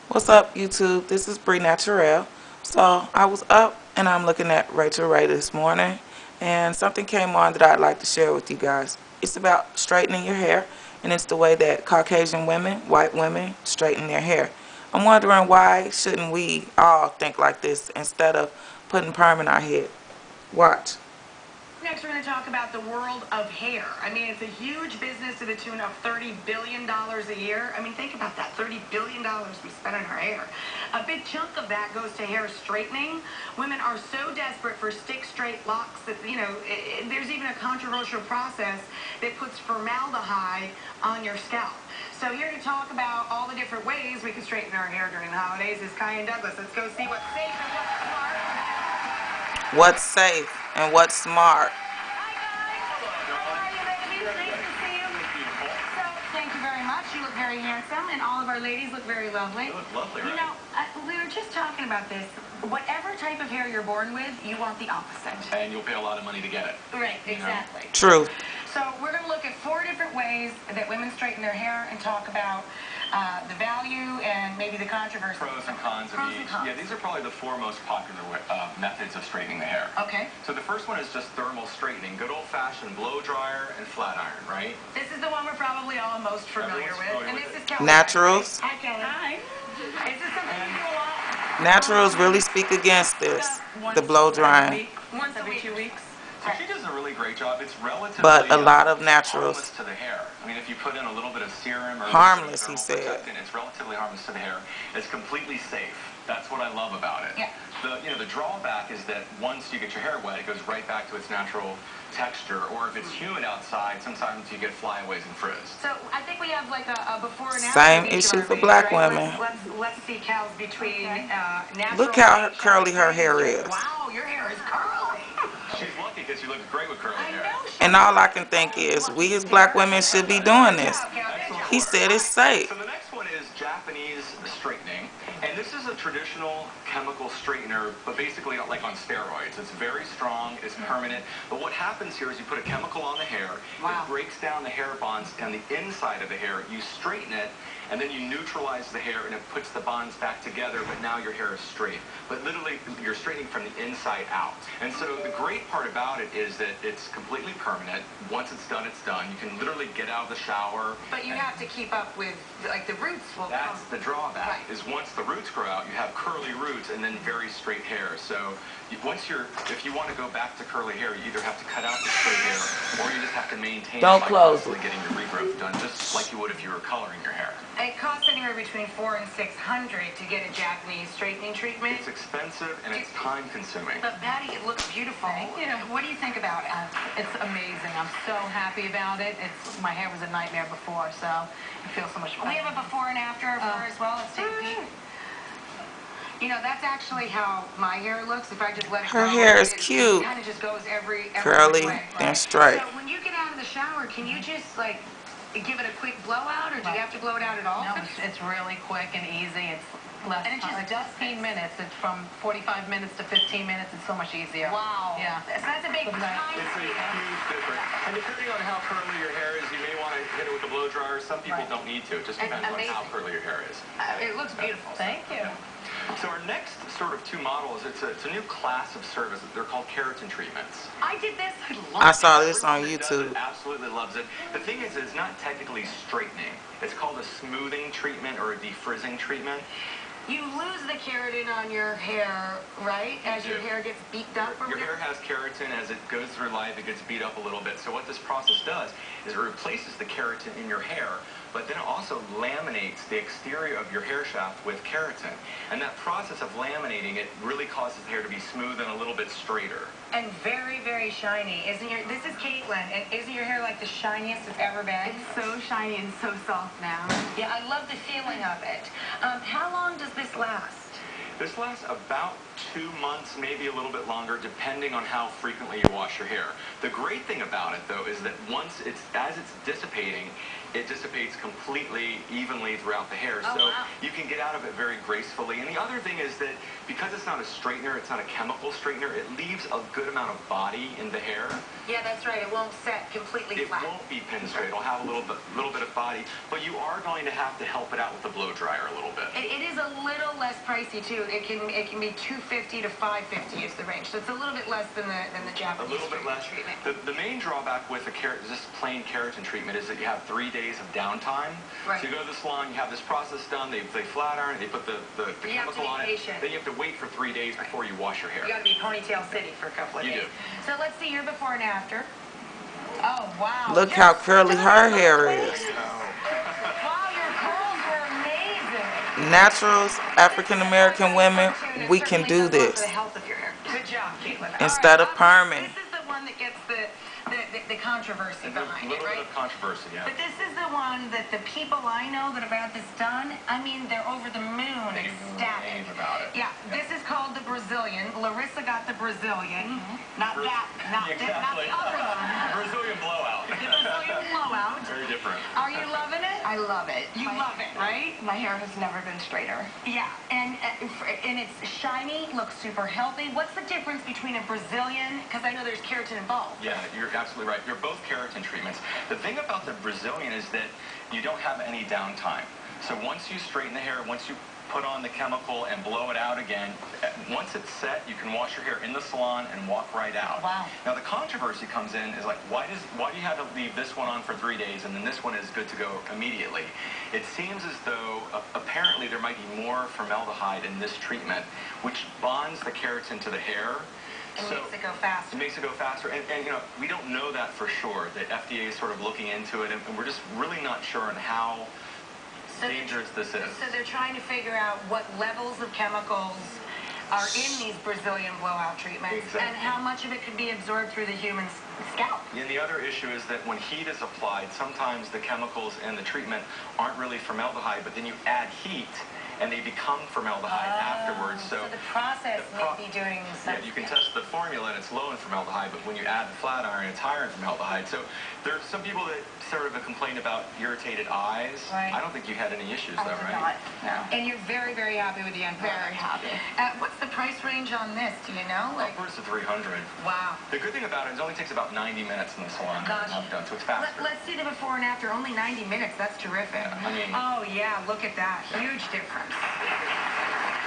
What's up, YouTube? This is Bree Naturel. So I was up and I'm looking at Rachel Ray this morning, and something came on that I'd like to share with you guys. It's about straightening your hair, and it's the way that Caucasian women, white women, straighten their hair. I'm wondering, why shouldn't we all think like this instead of putting perm in our head? Watch. Next, we're going to talk about the world of hair. I mean, it's a huge business to the tune of $30 billion a year. I mean, think about that, $30 billion we spend on our hair. A big chunk of that goes to hair straightening. Women are so desperate for stick straight locks that, there's even a controversial process that puts formaldehyde on your scalp. So here to talk about all the different ways we can straighten our hair during the holidays is Kai and Douglas. Let's go see what's safe and what's smart. What's safe and what's smart? Hi, guys. How are you, ladies? Nice to see you. So, thank you very much. You look very handsome, and all of our ladies look very lovely. You look lovely, right? You know, we were just talking about this. Whatever type of hair you're born with, you want the opposite. And you'll pay a lot of money to get it. Right, exactly. True. So we're going to look at 4 different ways that women straighten their hair and talk about the value and maybe the controversy. Pros and cons of each. Yeah, these are probably the 4 most popular methods of straightening the hair. Okay. So the first one is just thermal straightening. Good old-fashioned blow dryer and flat iron, right? This is the one we're probably all most familiar with. And this is Kelly. Naturals. Hi, Kelly. Hi. Is this something you do a lot? Naturals really speak against this, the blow drying. Once every 2 weeks. So she does a really great job. It's relatively But a lot of naturals. harmless to the hair. I mean, if you put in a little bit of serum or Harmless, he thermal said. protectant, it's relatively harmless to the hair. It's completely safe. That's what I love about it. Yeah. The drawback is that once you get your hair wet, it goes right back to its natural texture. Or if it's humid outside, sometimes you get flyaways and frizz. So I think we have like a before and after. Same of each of issue our for videos, black right? women. Let's see Cal's between natural. Look how and curly her hair is. Wow, your hair is curly. She's lucky because she looks great with curly I hair. know. And all I can think is, we as black women should be doing this. Excellent. He said it's safe. So the next one is Japanese straightening. And this is a traditional chemical straightener, but basically like on steroids. It's very strong, it's permanent. But what happens here is you put a chemical on the hair, it breaks down the hair bonds on the inside of the hair, you straighten it, and then you neutralize the hair and it puts the bonds back together, but now your hair is straight. But literally, you're straightening from the inside out. And so the great part about it is that it's completely permanent. Once it's done, it's done. You can literally get out of the shower. But you have to keep up with, like, the roots will That's come. the drawback, Right. is once the roots grow out, you have curly roots and then very straight hair. So if you want to go back to curly hair, you either have to cut out the straight hair, or you just have to maintain Don't it by close constantly getting your regrowth done, just like you would if you were coloring your hair. It costs anywhere between $400 and $600 to get a Japanese straightening treatment. It's expensive and it's time-consuming. But Patty, it looks beautiful. Thank you. What do you think about it? It's amazing. I'm so happy about it. My hair was a nightmare before, so it feels so much better. We have a before and after of her as well. Let's take a peek. You know, that's actually how my hair looks. If I just let it go, Her hair is it cute. kind of just goes every Curly way. and straight. So when you get out of the shower, can you just like give it a quick blowout, or do you have to blow it out at all? No, it's really quick and easy. It's less, And it just like does 15 minutes. It's from 45 minutes to 15 minutes. It's so much easier. Wow. Yeah. So that's a big time. It's a huge difference. And depending on how curly your hair is, you may want to hit it with a blow dryer. Some people don't need to. It just depends on how curly your hair is. It looks beautiful. Thank you. So our next sort of 2 models, it's a new class of service. They're called keratin treatments. I did this. I saw this on Everyone that does YouTube. it absolutely loves it. The thing is, it's not technically straightening. It's called a smoothing treatment or a defrizzing treatment. You lose the keratin on your hair, right? As your hair gets beat up or Your whatever? hair has keratin. As it goes through life, it gets beat up a little bit. So what this process does is it replaces the keratin in your hair, but then it also laminates the exterior of your hair shaft with keratin. And that process of laminating it really causes the hair to be smooth and a little bit straighter. And very, very shiny. This is Caitlin, and isn't your hair like the shiniest it's ever been? It's so shiny and so soft now. Yeah, I love the feeling of it. How long does this last? This lasts about 2 months, maybe a little bit longer, depending on how frequently you wash your hair. The great thing about it, though, is that as it's dissipating, it dissipates completely evenly throughout the hair. So you can get out of it very gracefully. And the other thing is that because it's not a straightener, it's not a chemical straightener, it leaves a good amount of body in the hair. Yeah, that's right. It won't set completely It flat. won't be pin straight. It'll have a little bit of body, but you are going to have to help it out with the blow dryer a little bit. It is a less pricey too. It can be $250 to $550 is the range. So it's a little bit less than the A Japanese little bit less. treatment. The main drawback with this plain keratin treatment is that you have 3 days of downtime. Right. So you go to the salon, you have this process done, they flat iron, they put the You have to chemical be on patient. it. Then you have to wait for 3 days before you wash your hair. You got to be ponytail city for a couple of You days. do. So let's see your before and after. Oh wow! Look how curly her hair is. Wow, your curls were amazing. Naturals, African American women, we can do For this the health of your hair. Good job, Caitlin. instead of perming. This is the one that gets the controversy behind A it, little right? bit of controversy, yeah. But this is the one that the people I know that have had this done, I mean, they're over the moon, They ecstatic. rave about it. Yeah, this is called the Brazilian. Larissa got the Brazilian. Not that, not the other one. Brazilian blowout. The Brazilian blowout. Very different. Are you loving it? I love it. You love it, right? My hair has never been straighter. Yeah, and it's shiny, looks super healthy. What's the difference between a Brazilian, because I know there's keratin involved. Yeah, you're absolutely right. You're both keratin treatments. The thing about the Brazilian is that you don't have any downtime. So once you straighten the hair, once you put on the chemical and blow it out again, once it's set, you can wash your hair in the salon and walk right out. Wow. Now the controversy comes in is like, why do you have to leave this one on for 3 days and then this one is good to go immediately? It seems as though apparently there might be more formaldehyde in this treatment, which bonds the keratin to the hair. It So makes it go faster. it makes it go faster, and you know, we don't know that for sure. The FDA is sort of looking into it, and we're just really not sure on how dangerous this is. So they're trying to figure out what levels of chemicals are in these Brazilian blowout treatments Exactly. and how much of it could be absorbed through the human scalp. And the other issue is that when heat is applied, sometimes the chemicals in the treatment aren't really formaldehyde, but then you add heat, and they become formaldehyde afterwards. So the process may be doing Yeah, something. you can test the formula and it's low in formaldehyde, but when you add the flat iron, it's higher in formaldehyde. So there's some people that sort of complain about irritated eyes. Right. I don't think you had any issues I though, did right? not. No. And you're very, very happy with the end product. Very happy. What's the price range on this? Do you know? Like, Upwards of 300. wow. The good thing about it is it only takes about 90 minutes in the salon to Gosh. have it done, so it's faster. Let's see the before and after. Only 90 minutes. That's terrific. Yeah, I mean- oh, yeah. Look at that. Huge difference.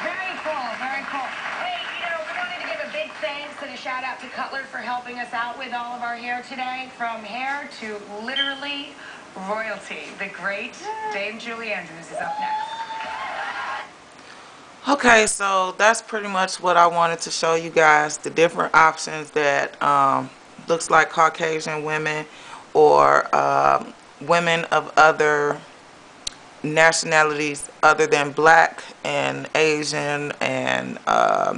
Very cool. Very cool. Hey, you know, we wanted to give a big thanks and a shout out to Cutler for helping us out with all of our hair today. From hair to literally royalty. The great Dame Julie Andrews is up next. Okay, so that's pretty much what I wanted to show you guys, the different options that looks like Caucasian women or women of other nationalities other than black and Asian and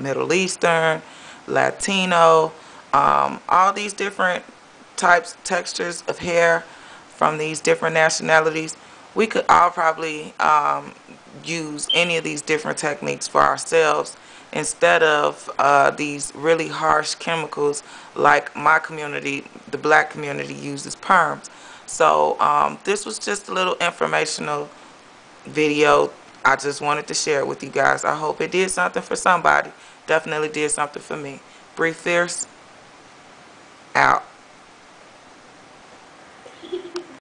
Middle Eastern, Latino, all these different types, textures of hair from these different nationalities. We could all probably use any of these different techniques for ourselves instead of these really harsh chemicals like my community, the black community, uses perms. So this was just a little informational video. I just wanted to share it with you guys. I hope it did something for somebody. Definitely did something for me. Bree Fierce, out.